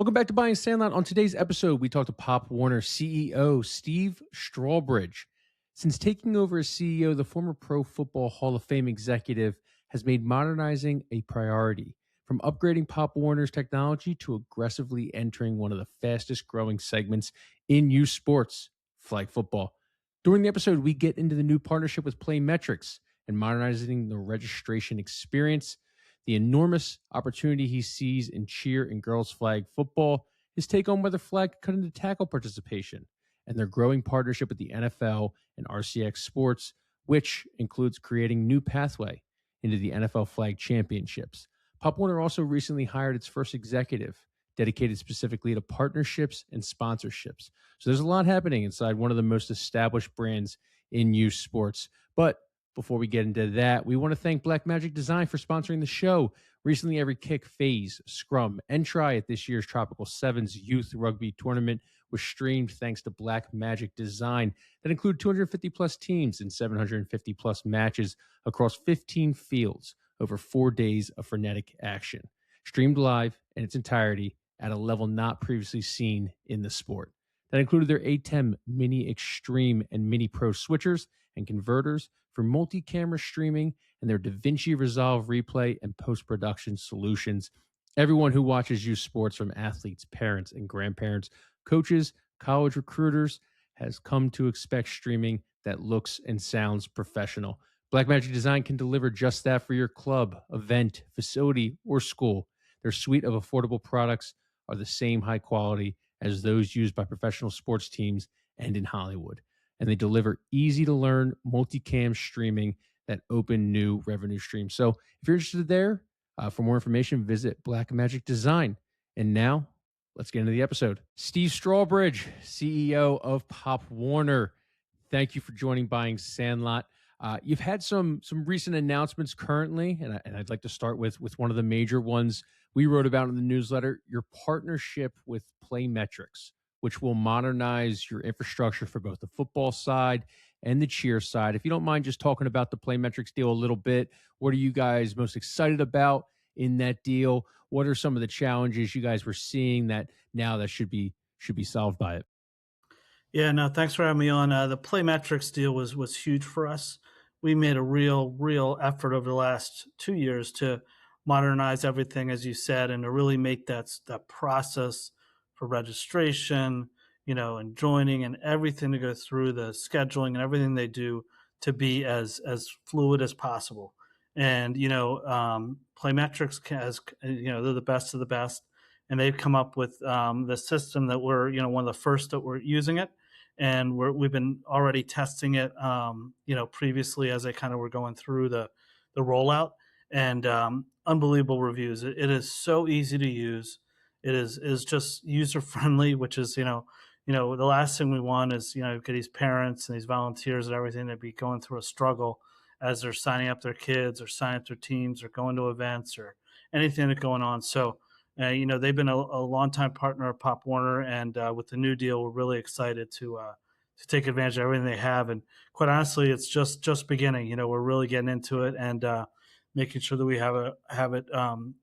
Welcome back to Buying Sandlot. On today's episode, we talked to Pop Warner CEO Steve Strawbridge. Since taking over as CEO, the former Pro Football Hall of Fame executive has made modernizing a priority, from upgrading Pop Warner's technology to aggressively entering one of the fastest growing segments in youth sports, flag football. During the episode, we get into the new partnership with PlayMetrics and modernizing the registration experience, the enormous opportunity he sees in cheer and girls flag football, his take on whether flag could cut into tackle participation, and their growing partnership with the NFL and RCX Sports, which includes creating new pathway into the NFL flag championships. Pop Warner also recently hired its first executive dedicated specifically to partnerships and sponsorships. So there's a lot happening inside one of the most established brands in youth sports. But before we get into that, we want to thank Black Magic Design for sponsoring the show. Recently, every kick, phase, scrum, and try at this year's Tropical Sevens Youth Rugby Tournament was streamed thanks to Black Magic Design that include 250 plus teams and 750 plus matches across 15 fields over 4 days of frenetic action. Streamed live in its entirety at a level not previously seen in the sport. That included their ATEM Mini Extreme and Mini Pro switchers and converters for multi-camera streaming and their DaVinci Resolve replay and post-production solutions. Everyone who watches youth sports, from athletes, parents, and grandparents, coaches, college recruiters, has come to expect streaming that looks and sounds professional. Blackmagic Design can deliver just that for your club, event, facility, or school. Their suite of affordable products are the same high quality as those used by professional sports teams and in Hollywood. And they deliver easy-to-learn multicam streaming that open new revenue streams. So if you're interested there, for more information, visit Blackmagic Design. And now, let's get into the episode. Steve Strawbridge, CEO of Pop Warner. Thank you for joining Buying Sandlot. You've had some recent announcements currently, and I'd like to start with one of the major ones we wrote about in the newsletter, your partnership with PlayMetrics, which will modernize your infrastructure for both the football side and the cheer side. If you don't mind just talking about the PlayMetrics deal a little bit, what are you guys most excited about in that deal? What are some of the challenges you guys were seeing that now that should be solved by it? Yeah, no, thanks for having me on. The PlayMetrics deal was huge for us. We made a real effort over the last 2 years to modernize everything, as you said, and to really make that process for registration, and joining and everything to go through the scheduling and everything they do to be as fluid as possible. And PlayMetrics has, they're the best of the best, and they've come up with the system that we're one of the first that we're using it, and we've been already testing it previously as they kind of were going through the rollout, and unbelievable reviews. It is so easy to use. It is just user friendly, which is the last thing we want is get these parents and these volunteers and everything to be going through a struggle as they're signing up their kids or signing up their teams or going to events or anything that's going on. So they've been a longtime partner of Pop Warner, and with the new deal, we're really excited to take advantage of everything they have. And quite honestly, it's just beginning. We're really getting into it and making sure that we have it.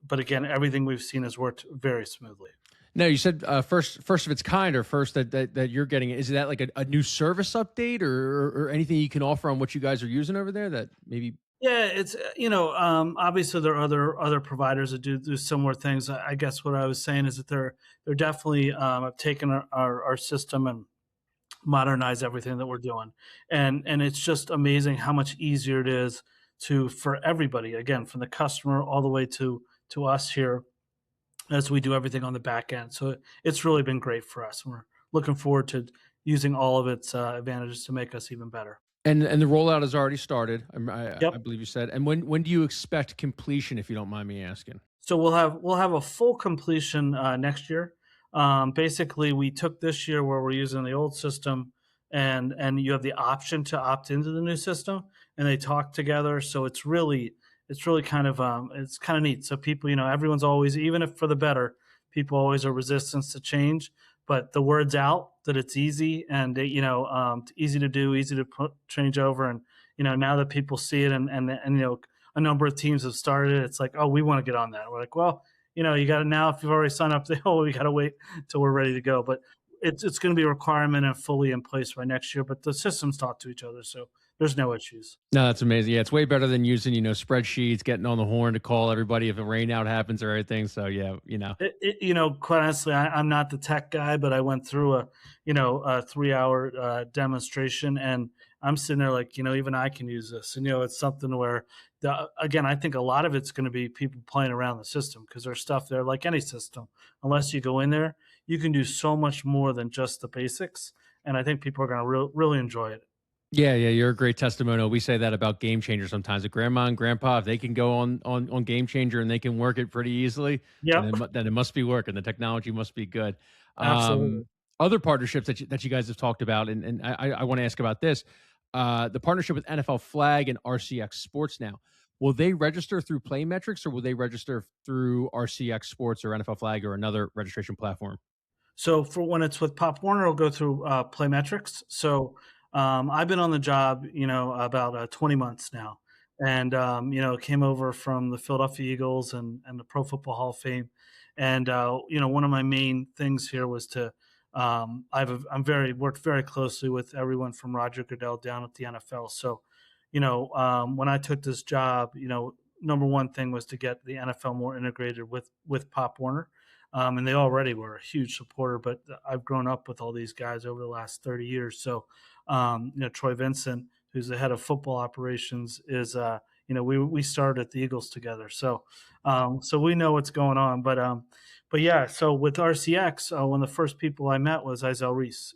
But again, everything we've seen has worked very smoothly. No, you said first of its kind, or first that you're getting it. Is that like a new service update or anything you can offer on what you guys are using over there that maybe? Yeah, it's obviously there are other providers that do similar things. I guess what I was saying is that they're definitely have taken our system and modernize everything that we're doing, and it's just amazing how much easier it is for everybody. Again, from the customer all the way to us here, as we do everything on the back end. So it's really been great for us. We're looking forward to using all of its advantages to make us even better. And the rollout has already started, Yep. I believe you said. And when do you expect completion, if you don't mind me asking? So we'll have a full completion next year. Basically, we took this year where we're using the old system, and you have the option to opt into the new system, and they talk together. So it's really kind of it's kind of neat. So people, everyone's always, even if for the better, people always are resistant to change. But the word's out that it's easy and easy to do, easy to change over, and now that people see it and a number of teams have started, it's like, oh, we want to get on that. We're like, well, you got to now, if you've already signed up, we got to wait till we're ready to go. But it's going to be a requirement and fully in place by next year. But the systems talk to each other, so there's no issues. No, that's amazing. Yeah, it's way better than using, spreadsheets, getting on the horn to call everybody if a rain out happens or anything. So yeah, Quite honestly, I'm not the tech guy, but I went through a 3 hour demonstration, and I'm sitting there like, even I can use this. And it's something where, again, I think a lot of it's going to be people playing around the system, because there's stuff there like any system. Unless you go in there, you can do so much more than just the basics, and I think people are going to really enjoy it. Yeah, yeah, you're a great testimonial. We say that about Game Changer sometimes. That grandma and grandpa, if they can go on Game Changer and they can work it pretty easily, then Yep, then it must be working. The technology must be good. absolutely. Other partnerships that you guys have talked about, and I want to ask about this. The partnership with NFL Flag and RCX Sports now. Will they register through PlayMetrics, or will they register through RCX Sports or NFL Flag or another registration platform? So for when it's with Pop Warner, it'll go through PlayMetrics. So I've been on the job, about 20 months now, and came over from the Philadelphia Eagles and the Pro Football Hall of Fame, and one of my main things here was to I'm very worked very closely with everyone from Roger Goodell down at the NFL. So, when I took this job, number one thing was to get the NFL more integrated with Pop Warner, and they already were a huge supporter. But I've grown up with all these guys over the last 30 years. So, Troy Vincent, who's the head of football operations, is we started at the Eagles together. So we know what's going on. But yeah. So with RCX, one of the first people I met was Isel Reese.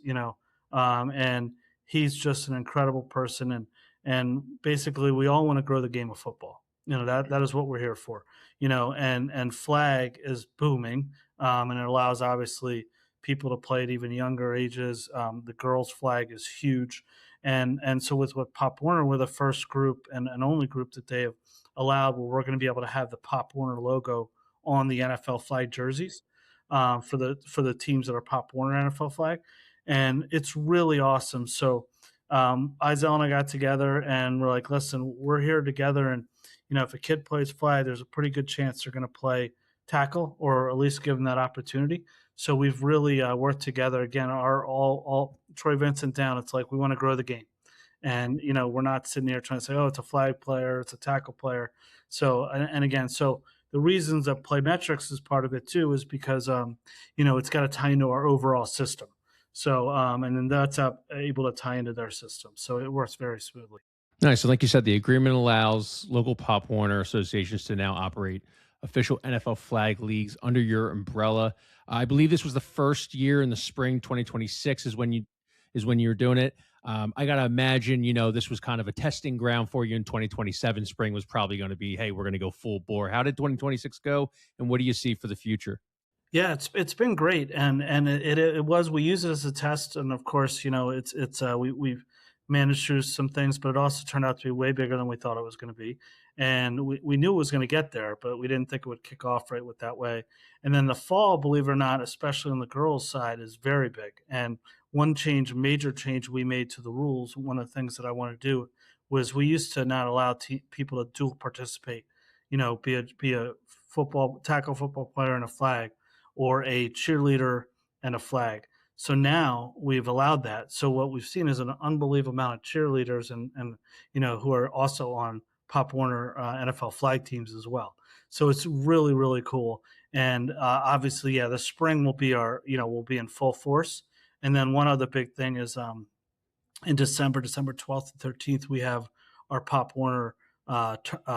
And he's just an incredible person, and basically we all want to grow the game of football. That is what we're here for. And flag is booming, and it allows obviously people to play at even younger ages. The girls' flag is huge, and so with Pop Warner, we're the first group and only group that they have allowed where we're going to be able to have the Pop Warner logo on the NFL flag jerseys, for the teams that are Pop Warner NFL flag, and it's really awesome. So Izell and I got together and we're like, listen, we're here together, and if a kid plays flag, there's a pretty good chance they're going to play tackle, or at least give them that opportunity. So we've really worked together. Again, our all Troy Vincent down. It's like we want to grow the game, and we're not sitting here trying to say, oh, it's a flag player, it's a tackle player. So and again, so the reasons that PlayMetrics is part of it too is because it's got to tie into our overall system. So and then that's able to tie into their system. So it works very smoothly. Nice. So, like you said, the agreement allows local Pop Warner associations to now operate official NFL flag leagues under your umbrella. I believe this was the first year in the spring 2026 is when you're doing it. I gotta imagine, this was kind of a testing ground for you in 2027. Spring was probably going to be, hey, we're going to go full bore. How did 2026 go, and what do you see for the future? Yeah, it's been great, and it was, we use it as a test, and of course, it's we've managed through some things, but it also turned out to be way bigger than we thought it was going to be, and we knew it was going to get there, but we didn't think it would kick off right with that way. And then the fall, believe it or not, especially on the girls' side, is very big. And one major change we made to the rules, one of the things that I want to do was we used to not allow people to dual participate. Be a tackle football player and a flag, or a cheerleader and a flag. So now we've allowed that. So what we've seen is an unbelievable amount of cheerleaders and who are also on Pop Warner NFL flag teams as well. So it's really really cool. And obviously, yeah, the spring will be will be in full force. And then one other big thing is in December 12th and 13th, we have our Pop Warner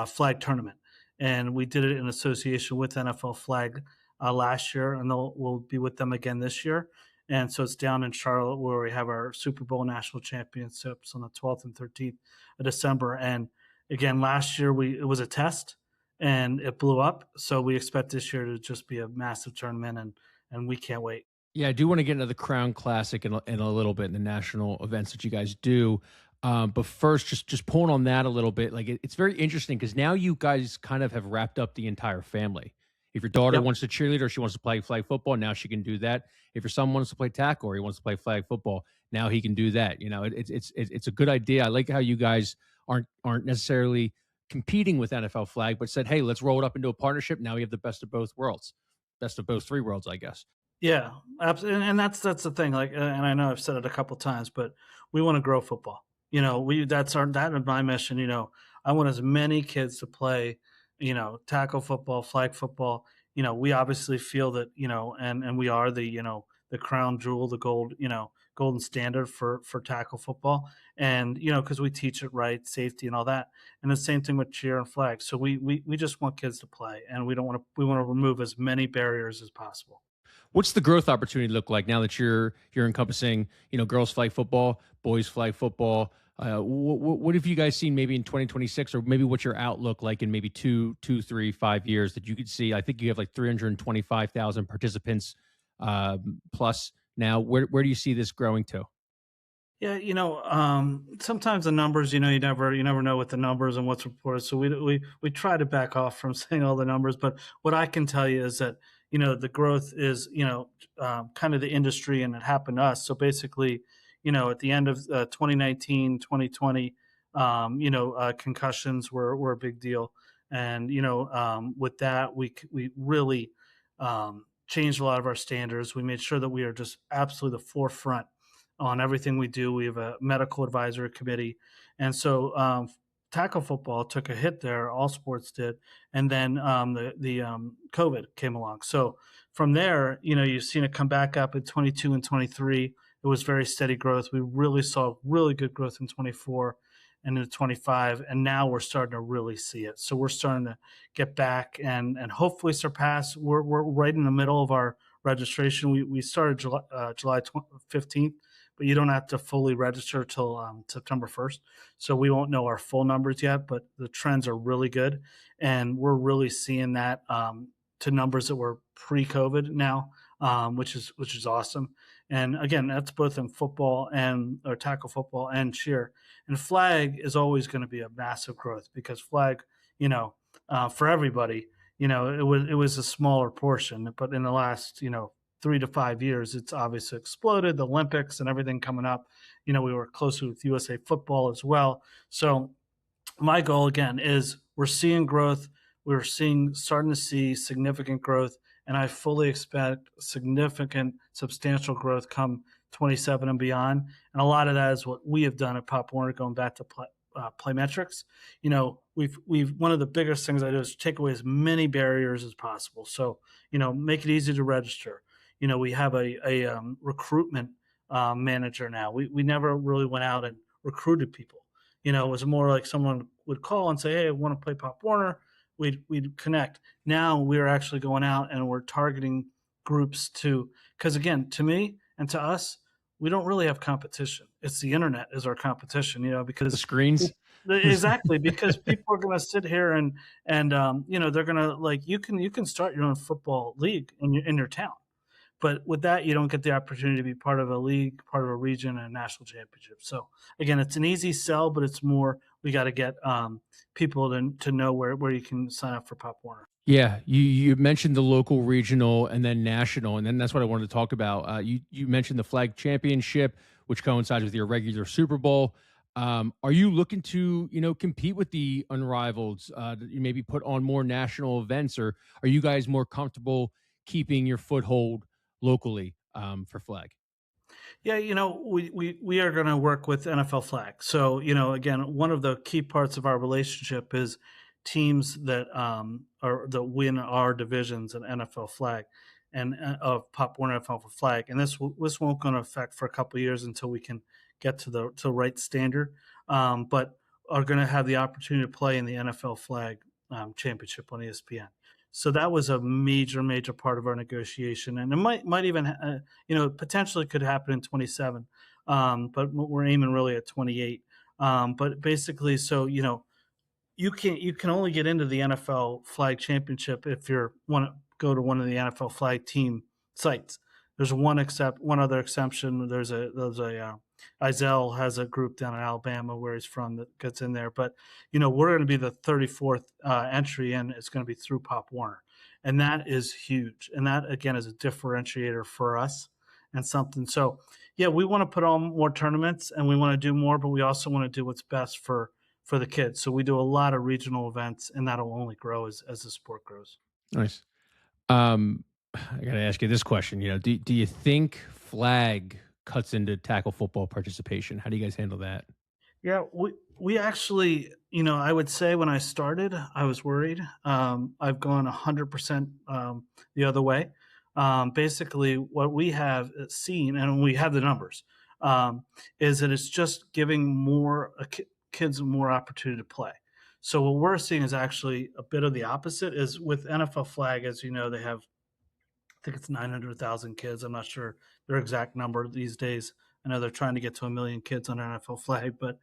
flag tournament. And we did it in association with NFL Flag last year, and we'll be with them again this year. And so it's down in Charlotte where we have our Super Bowl national championships on the 12th and 13th of December. And again, last year it was a test and it blew up. So we expect this year to just be a massive tournament, and we can't wait. Yeah, I do want to get into the Crown Classic in a little bit, in the national events that you guys do. But first, just pulling on that a little bit, like it's very interesting because now you guys kind of have wrapped up the entire family. If your daughter Yep. wants to cheerlead or she wants to play flag football, now she can do that. If your son wants to play tackle or he wants to play flag football, now he can do that. It's a good idea. I like how you guys aren't necessarily competing with NFL flag, but said, hey, let's roll it up into a partnership. Now we have the best of both worlds, best of both three worlds, I guess. Yeah, absolutely, and that's the thing, like, and I know I've said it a couple times, but we wanna grow football. That is my mission, I want as many kids to play, tackle football, flag football. We obviously feel that, and we are the crown jewel, the golden standard for tackle football, and, because we teach it right, safety and all that, and the same thing with cheer and flag. So we just want kids to play, and we wanna remove as many barriers as possible. What's the growth opportunity look like now that you're encompassing, girls flag football, boys flag football? What have you guys seen maybe in 2026, or maybe what's your outlook like in maybe 2, 3, 5 years that you could see? I think you have like 325,000 participants plus now. Where do you see this growing to? Yeah, sometimes the numbers, you never know with the numbers and what's reported. So we try to back off from saying all the numbers. But what I can tell you is that the growth is kind of the industry, and it happened to us. So basically, at the end of 2019, 2020, concussions were a big deal, and with that we really changed a lot of our standards. We made sure that we are just absolutely the forefront on everything we do. We have a medical advisory committee, and so tackle football took a hit there. All sports did, and then the COVID came along. So from there, you've seen it come back up in 22 and 23. It was very steady growth. We really saw really good growth in 24 and in 25, and now we're starting to really see it. So we're starting to get back and hopefully surpass. We're right in the middle of our registration. We started July 15th, but you don't have to fully register till September 1st. So we won't know our full numbers yet, but the trends are really good. And we're really seeing that to numbers that were pre-COVID now, which is awesome. And again, that's both in football and or tackle football and cheer. And flag is always going to be a massive growth because flag, for everybody, it was a smaller portion, but in the last 3 to 5 years, it's obviously exploded. The Olympics and everything coming up. We were closer with USA football as well. So my goal again is we're seeing growth. Starting to see significant growth, and I fully expect significant, substantial growth come 27 and beyond. And a lot of that is what we have done at Pop Warner, going back to PlayMetrics. We've one of the biggest things I do is take away as many barriers as possible. So make it easy to register. We have a recruitment manager now. We never really went out and recruited people. It was more like someone would call and say, "Hey, I want to play Pop Warner." We'd connect. Now we're actually going out and we're targeting groups because again, to me and to us, we don't really have competition. It's the internet is our competition, The because screens. exactly, because people are going to sit here and they're going to like you can start your own football league in your town. But with that, you don't get the opportunity to be part of a league, part of a region, and a national championship. So again, it's an easy sell, but it's more we got to get people to know where you can sign up for Pop Warner. Yeah, you mentioned the local, regional, and then national, and then that's what I wanted to talk about. You mentioned the flag championship, which coincides with your regular Super Bowl. Are you looking to compete with the unrivaled? You maybe put on more national events, or are you guys more comfortable keeping your foothold locally for flag? Yeah, we are going to work with NFL Flag. So, again, one of the key parts of our relationship is teams that win our divisions in NFL Flag and of Pop Warner NFL Flag. And this won't going to affect for a couple of years until we can get to the right standard. But are going to have the opportunity to play in the NFL Flag championship on ESPN. So that was a major, major part of our negotiation, and it might even, potentially could happen in 27, but we're aiming really at 28. But basically, so you can only get into the NFL Flag Championship if you want to go to one of the NFL Flag team sites. There's one other exception. There's a Izell has a group down in Alabama where he's from that gets in there. But we're going to be the 34th entry, and it's going to be through Pop Warner, and that is huge. And that again is a differentiator for us and something. So yeah, we want to put on more tournaments and we want to do more, but we also want to do what's best for for the kids. So we do a lot of regional events, and that'll only grow as the sport grows. Nice. I got to ask you this question. Do you think flag cuts into tackle football participation? How do you guys handle that? Yeah, we actually, I would say when I started, I was worried. I've gone 100% the other way. Basically, what we have seen, and we have the numbers, is that it's just giving more kids more opportunity to play. So what we're seeing is actually a bit of the opposite. Is with NFL flag, as you know, they have, I think it's 900,000 kids. I'm not sure their exact number these days. I know they're trying to get to 1 million kids on NFL flag, but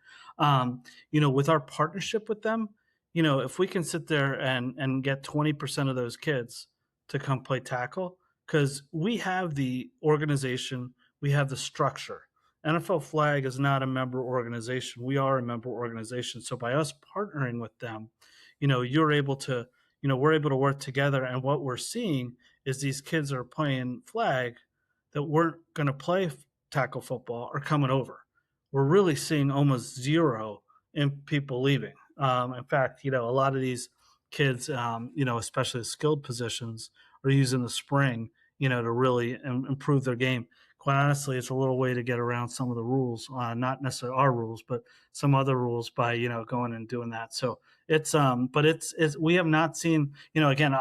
with our partnership with them, if we can sit there and get 20% of those kids to come play tackle, because we have the organization, we have the structure. NFL flag is not a member organization. We are a member organization. So by us partnering with them, you're able to, we're able to work together. And what we're seeing is these kids are playing flag that weren't going to play tackle football are coming over. We're really seeing almost zero in people leaving. In fact, a lot of these kids, especially the skilled positions, are using the spring, to really improve their game. Quite honestly, it's a little way to get around some of the rules, not necessarily our rules, but some other rules by going and doing that. So but it's we have not seen, again,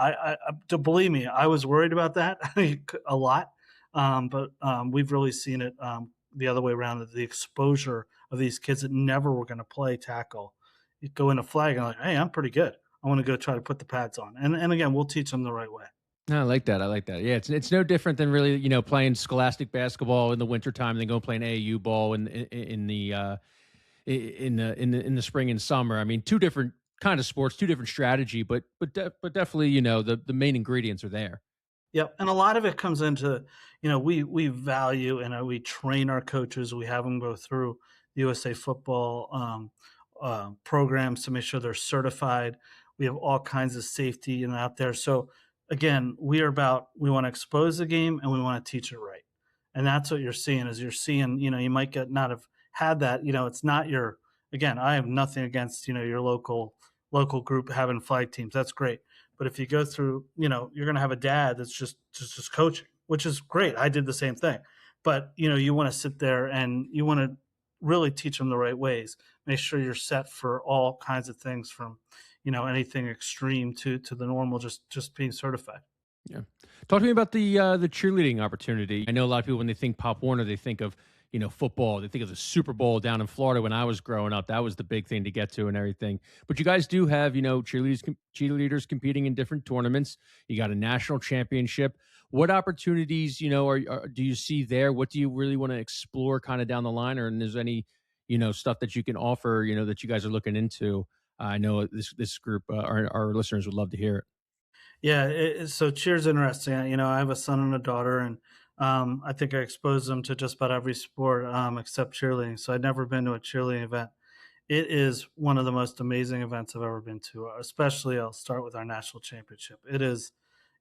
to believe me, I was worried about that a lot, but we've really seen it the other way around. The exposure of these kids that never were going to play tackle, you go in a flag and like, hey, I'm pretty good. I want to go try to put the pads on, and again, we'll teach them the right way. No, I like that. I like that. Yeah, it's no different than really, playing scholastic basketball in the wintertime and then go playing AAU ball in the in the spring and summer. I mean, two different kind of sports, two different strategy, but definitely, the main ingredients are there. Yep, and a lot of it comes into, we value and we train our coaches. We have them go through the USA Football programs to make sure they're certified. We have all kinds of safety and out there. So again, we want to expose the game and we want to teach it right, and that's what you're seeing. Is you're seeing, you might get not have had that. It's not your. Again, I have nothing against your local group having flag teams. That's great. But if you go through, you're going to have a dad that's just coaching, which is great. I did the same thing. But, you want to sit there and you want to really teach them the right ways. Make sure you're set for all kinds of things from, anything extreme to the normal, just being certified. Yeah. Talk to me about the cheerleading opportunity. I know a lot of people when they think Pop Warner, they think of football. They think of the Super Bowl down in Florida when I was growing up. That was the big thing to get to and everything. But you guys do have cheerleaders competing in different tournaments. You got a national championship. What opportunities do you see there? What do you really want to explore kind of down the line, or and there's any stuff that you can offer that you guys are looking into? I know this group, our listeners would love to hear it. Yeah, so cheer's interesting. I have a son and a daughter, and I think I exposed them to just about every sport except cheerleading. So I'd never been to a cheerleading event. It is one of the most amazing events I've ever been to. Especially, I'll start with our national championship. It is,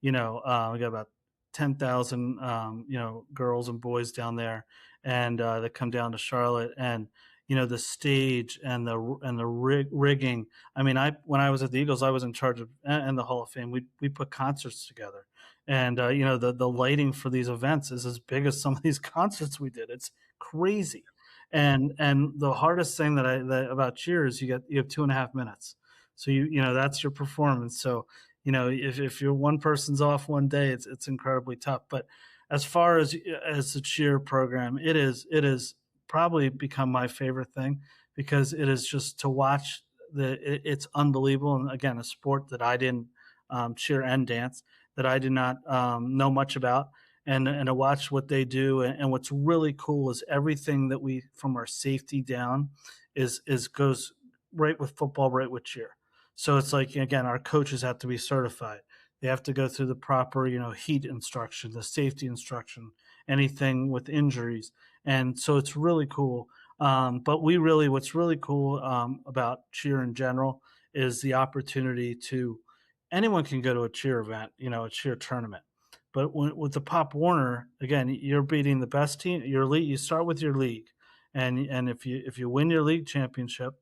we got about 10,000, girls and boys down there, and that come down to Charlotte, and the stage and the rigging. I mean, when I was at the Eagles, I was in charge of and the Hall of Fame. We put concerts together, and the lighting for these events is as big as some of these concerts we did. It's crazy, and the hardest thing that about cheer is you have 2.5 minutes, so that's your performance. So if you're one person's off one day, it's incredibly tough. But as far as the cheer program, it is probably become my favorite thing because it is just to watch it's unbelievable. And again, a sport that I didn't cheer and dance, that I did not know much about, and to watch what they do. And what's really cool is everything that we, from our safety down, is goes right with football, right with cheer. So it's like, again, our coaches have to be certified. They have to go through the proper, heat instruction, the safety instruction, anything with injuries. And so it's really cool. But what's really cool about cheer in general is the opportunity to, anyone can go to a cheer event, a cheer tournament. But with the Pop Warner, again, you're beating the best team. Your league, you start with your league, and if you win your league championship,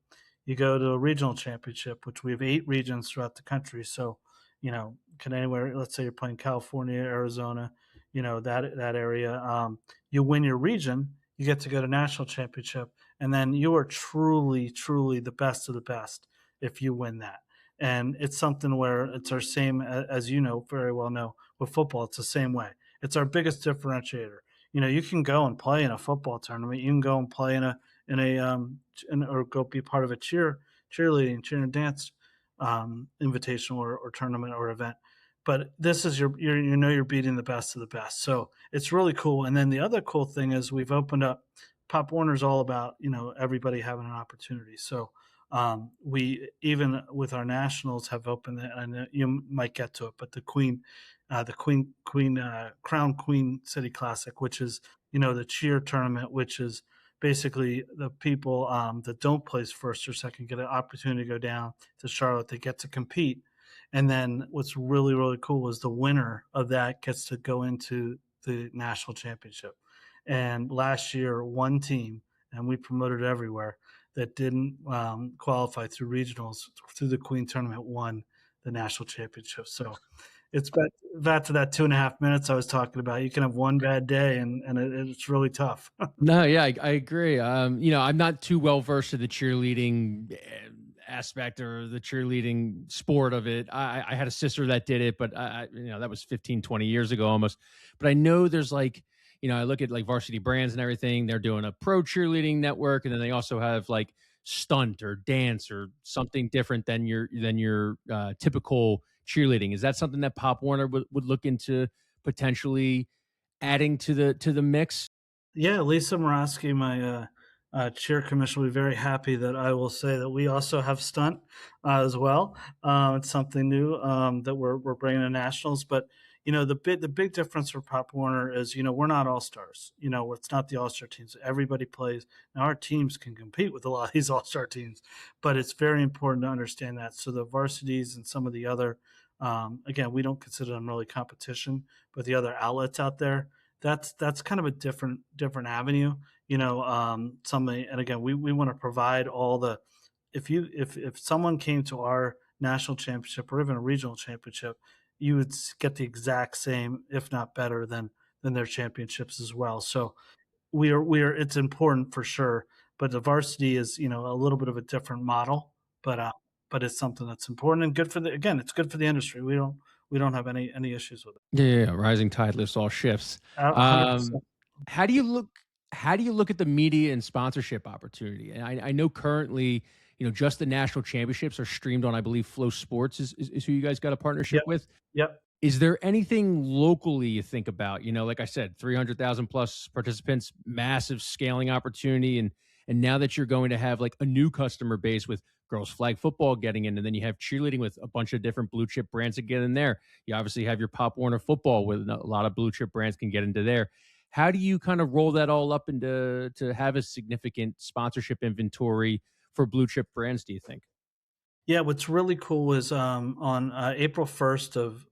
You go to a regional championship, which we have 8 regions throughout the country. So, can anywhere, let's say you're playing California, Arizona, that area, you win your region, you get to go to national championship, and then you are truly, truly the best of the best if you win that. And it's something where it's our same, as you know, very well know, with football, it's the same way. It's our biggest differentiator. You can go and play in a football tournament. You can go and play or go be part of a cheerleading, cheer and dance invitational or tournament or event. But this is you're beating the best of the best. So it's really cool. And then the other cool thing is we've opened up. Pop Warner's all about everybody having an opportunity. So we, even with our nationals, have opened it, and you might get to it, but the Crown Queen City Classic, which is the cheer tournament, which is basically the people that don't place first or second get an opportunity to go down to Charlotte. They get to compete, and then what's really, really cool is the winner of that gets to go into the national championship. And last year, one team, and we promoted everywhere, that didn't qualify through regionals through the Queen tournament won the national championship. So it's back to that 2.5 minutes I was talking about. You can have one bad day, and it's really tough. No, yeah, I agree. I'm not too well versed in the cheerleading aspect or the cheerleading sport of it. I had a sister that did it, but that was 15, 20 years ago almost. But I know there's like, I look at like Varsity Brands and everything. They're doing a pro cheerleading network, and then they also have like stunt or dance or something different than your typical cheerleading. Is that something that Pop Warner would look into potentially adding to the mix? Yeah, Lisa Morosky, my cheer commissioner, will be very happy that I will say that we also have stunt as well. It's something new that we're bringing to nationals. But the big difference for Pop Warner is we're not all stars. It's not the all star teams. Everybody plays. Now our teams can compete with a lot of these all star teams, but it's very important to understand that. So the varsities and some of the other, again, we don't consider them really competition, but the other outlets out there, that's kind of a different avenue. Something, and again, we want to provide all the, if someone came to our national championship or even a regional championship, you would get the exact same, if not better than their championships as well. So we are it's important for sure, but the varsity is a little bit of a different model, but it's something that's important and good for it's good for the industry. We don't have any issues with it. Yeah, rising tide lifts all shifts. 100%. How do you look at the media and sponsorship opportunity? And I know currently, just the national championships are streamed on, I believe, Flow Sports is who you guys got a partnership Yep. with. Yep. Is there anything locally you think about? Like I said, 300,000 plus participants, massive scaling opportunity, and now that you're going to have like a new customer base with girls flag football getting in, and then you have cheerleading with a bunch of different blue chip brands that get in there. You obviously have your Pop Warner football with a lot of blue chip brands can get into there. How do you kind of roll that all up into to have a significant sponsorship inventory for blue chip brands? Do you think? Yeah, what's really cool is on April 1st of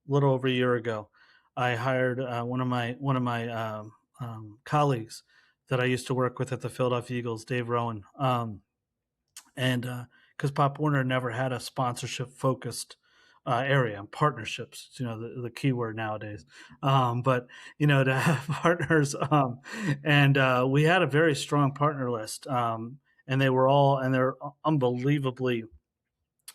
little over a year ago, I hired one of my colleagues that I used to work with at the Philadelphia Eagles, Dave Rowan, and because Pop Warner never had a sponsorship focused area and partnerships, the key word nowadays. But to have partners, and we had a very strong partner list, and they're unbelievably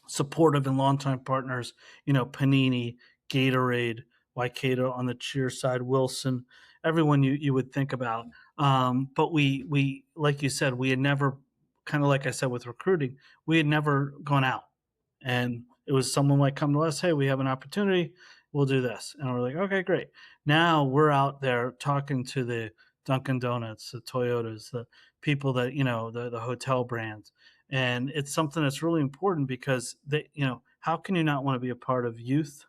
supportive and longtime partners, Panini, Gatorade, Waikato on the cheer side, Wilson, everyone you would think about. But we like you said, we had never, kind of like I said with recruiting, we had never gone out, and it was someone might come to us, hey, we have an opportunity, we'll do this, and we're like, okay, great. Now we're out there talking to the Dunkin' Donuts, the Toyotas, the people that the hotel brands, and it's something that's really important because how can you not want to be a part of youth,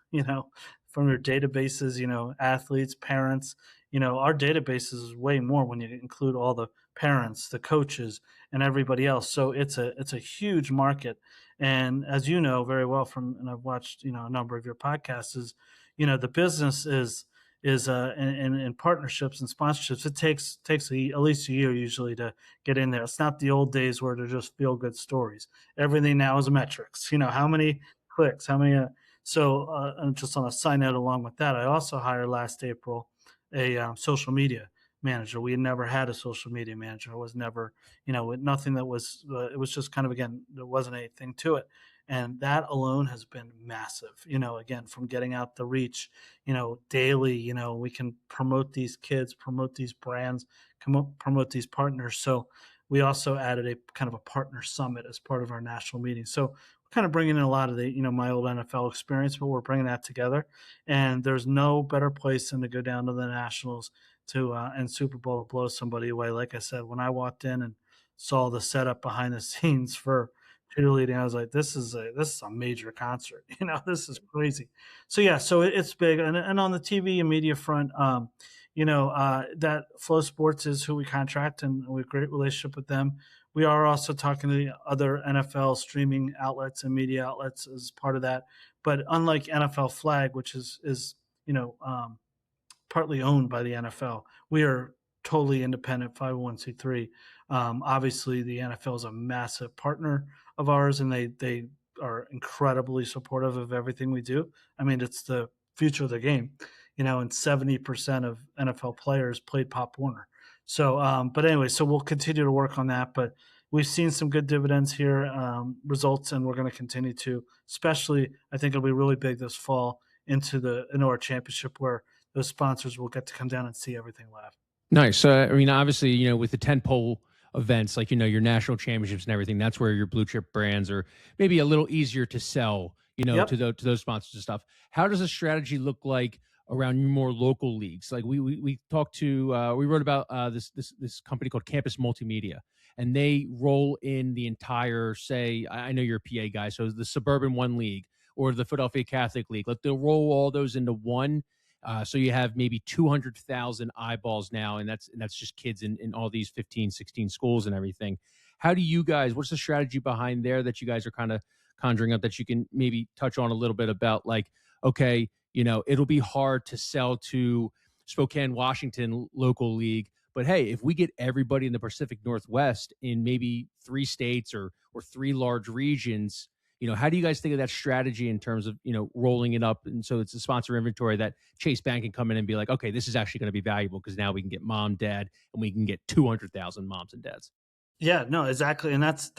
from your databases, athletes, parents, our databases is way more when you include all the parents, the coaches, and everybody else. So it's a huge market. And as very well and I've watched, a number of your podcasts, is, the business is is in partnerships and sponsorships. It takes at least a year usually to get in there. It's not the old days where they're just feel good stories. Everything now is metrics. How many clicks, how many. And just on a side note, along with that, I also hired last April a social media manager. We had never had a social media manager. It was never, nothing that was. It was just kind of, again, there wasn't anything to it, and that alone has been massive. Again, from getting out the reach, daily. We can promote these kids, promote these brands, promote these partners. So we also added a kind of a partner summit as part of our national meeting. So we're kind of bringing in a lot of the, my old NFL experience, but we're bringing that together. And there's no better place than to go down to the Nationals to and Super Bowl to blow somebody away. Like I said, when I walked in and saw the setup behind the scenes for cheerleading, I was like, this is a major concert. This is crazy. So yeah, so it's big. And on the TV and media front, that Flow Sports is who we contract, and we have a great relationship with them. We are also talking to the other NFL streaming outlets and media outlets as part of that. But unlike NFL Flag, which is partly owned by the NFL, we are totally independent 501c3. Obviously, the NFL is a massive partner of ours, and they are incredibly supportive of everything we do. I mean, it's the future of the game, and 70% of NFL players played Pop Warner. So, but anyway, so we'll continue to work on that. But we've seen some good dividends here, results, and we're going to continue to. Especially, I think it'll be really big this fall into our championship, where those sponsors will get to come down and see everything live. Nice. So, I mean, obviously, with the tentpole events, like, your national championships and everything, that's where your blue chip brands are maybe a little easier to sell, Yep. to those sponsors and stuff. How does a strategy look like around more local leagues? Like we talked to, we wrote about this company called Campus Multimedia, and they roll in the entire, say, I know you're a PA guy, so the Suburban One League or the Philadelphia Catholic League, like they'll roll all those into one. So you have maybe 200,000 eyeballs now, and that's just kids in all these 15, 16 schools and everything. How do you guys, what's the strategy behind there that you guys are kind of conjuring up that you can maybe touch on a little bit about, like, okay, it'll be hard to sell to Spokane, Washington local league, but hey, if we get everybody in the Pacific Northwest in maybe 3 states or 3 large regions, how do you guys think of that strategy in terms of, rolling it up? And so it's a sponsor inventory that Chase Bank can come in and be like, okay, this is actually going to be valuable because now we can get mom, dad, and we can get 200,000 moms and dads. Yeah, no, exactly. And that's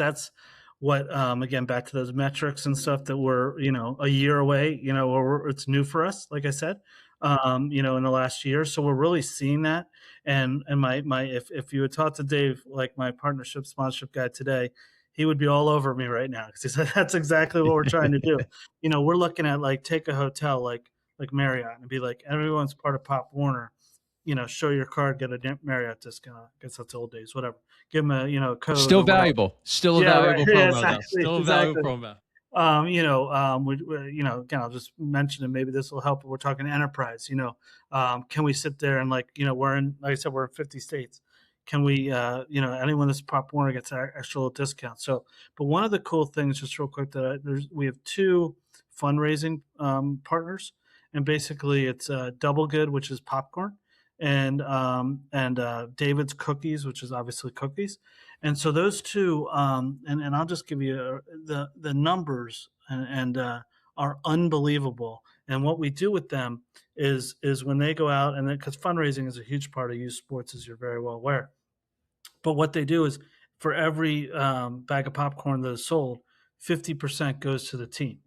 what, again, back to those metrics and stuff that we're, a year away, or it's new for us, like I said, in the last year. So we're really seeing that. And if you had talked to Dave, like my partnership sponsorship guy today, he would be all over me right now because he said that's exactly what we're trying to do. We're looking at, like, take a hotel like Marriott and be like, everyone's part of Pop Warner. Show your card, get a Marriott discount. I guess that's old days, whatever. Give them a code. Still valuable. Still a valuable promo. Yeah, exactly, Still a exactly. valuable promo. Again, I'll just mention it. Maybe this will help. We're talking enterprise. Can we sit there and, like, we're in, like I said, we're in 50 states. Can we, anyone that's Pop Warner gets an extra little discount. So, but one of the cool things, just real quick, we have 2 fundraising partners, and basically it's Double Good, which is popcorn, and David's Cookies, which is obviously cookies. And so those 2, and I'll just give you the numbers, and are unbelievable. And what we do with them is when they go out, and because fundraising is a huge part of youth sports, as you're very well aware. But what they do is, for every bag of popcorn that is sold, 50% goes to the team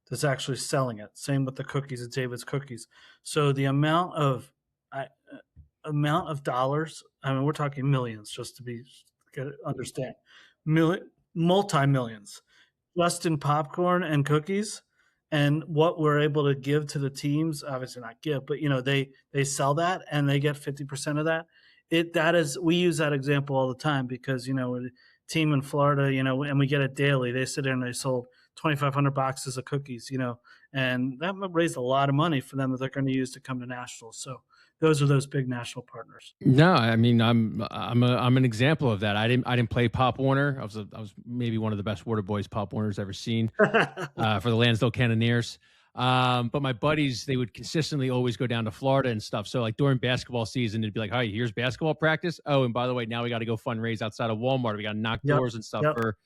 that's actually selling it. Same with the cookies at David's Cookies. So the amount of dollars, I mean, we're talking millions, just to understand, multi-millions, just in popcorn and cookies. And what we're able to give to the teams, obviously not give, but they sell that and they get 50% of that. We use that example all the time because a team in Florida, and we get it daily. They sit there and they sold 2,500 boxes of cookies, and that raised a lot of money for them that they're going to use to come to nationals. So those are those big national partners. No, I mean, I'm an example of that. I didn't play Pop Warner. I was maybe one of the best water boys Pop Warner's ever seen for the Lansdale Cannoneers. But my buddies, they would consistently always go down to Florida and stuff. So like during basketball season, it'd be like, "Hi, here's basketball practice. Oh, and by the way, now we got to go fundraise outside of Walmart. We got to knock Yep. doors and stuff Yep. for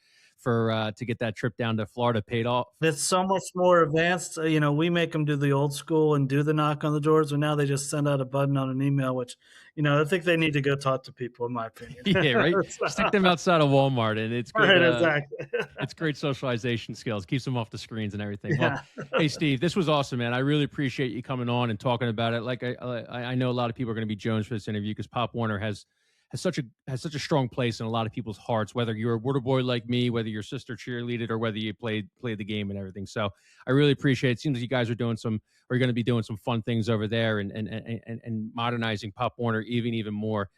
to get that trip down to Florida paid off." It's so much more advanced. We make them do the old school and do the knock on the doors, and now they just send out a button on an email, which, I think they need to go talk to people, in my opinion. Yeah, right. Stick So- them outside of Walmart, and it's good. right, exactly. It's great socialization skills. Keeps them off the screens and everything. Well, Yeah. hey Steve, this was awesome, man. I really appreciate you coming on and talking about it. Like I know a lot of people are going to be Jones for this interview because Pop Warner has such a strong place in a lot of people's hearts. Whether you're a water boy like me, whether your sister cheerleaded, or whether you played the game and everything. So I really appreciate it. It seems like you guys are doing are going to be doing some fun things over there and modernizing Pop Warner even more.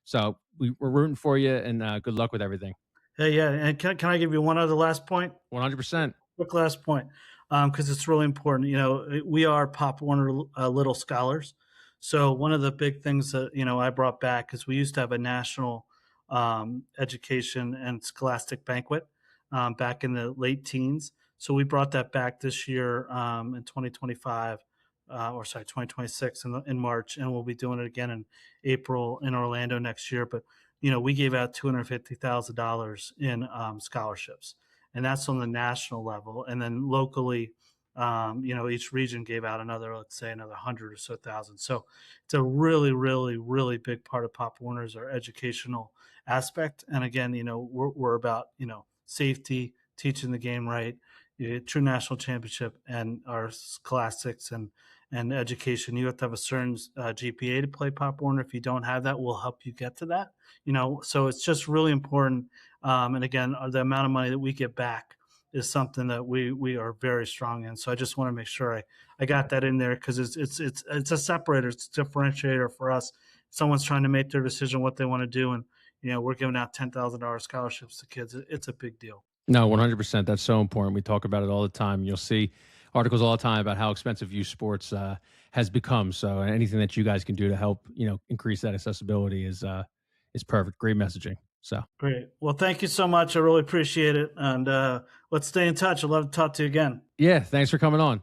So we're rooting for you, and good luck with everything. Hey, yeah. And can I give you one other last point? 100%. Quick last point, because it's really important. We are Pop Warner Little Scholars. So one of the big things that I brought back is we used to have a national education and scholastic banquet back in the late teens. So we brought that back this year in 2025, or sorry, 2026 in March, and we'll be doing it again in April in Orlando next year. But we gave out $250,000 in scholarships, and that's on the national level. And then locally, each region gave out let's say another 100 or so thousand. So it's a really, really, really big part of Pop Warner's our educational aspect. And again, we're about safety, teaching the game right, true national championship, and our classics and education. You have to have a certain GPA to play Pop Warner. If you don't have that, we'll help you get to that. So it's just really important. And again, the amount of money that we get back is something that we are very strong in. So I just want to make sure I got that in there, because it's a separator, it's a differentiator for us. Someone's trying to make their decision what they want to do, and we're giving out $10,000 scholarships to kids. It's a big deal. No, 100%. That's so important. We talk about it all the time. You'll see articles all the time about how expensive youth sports has become. So anything that you guys can do to help, increase that accessibility is perfect. Great messaging. So Great. Well, thank you so much. I really appreciate it. And let's stay in touch. I'd love to talk to you again. yeah, thanks for coming on.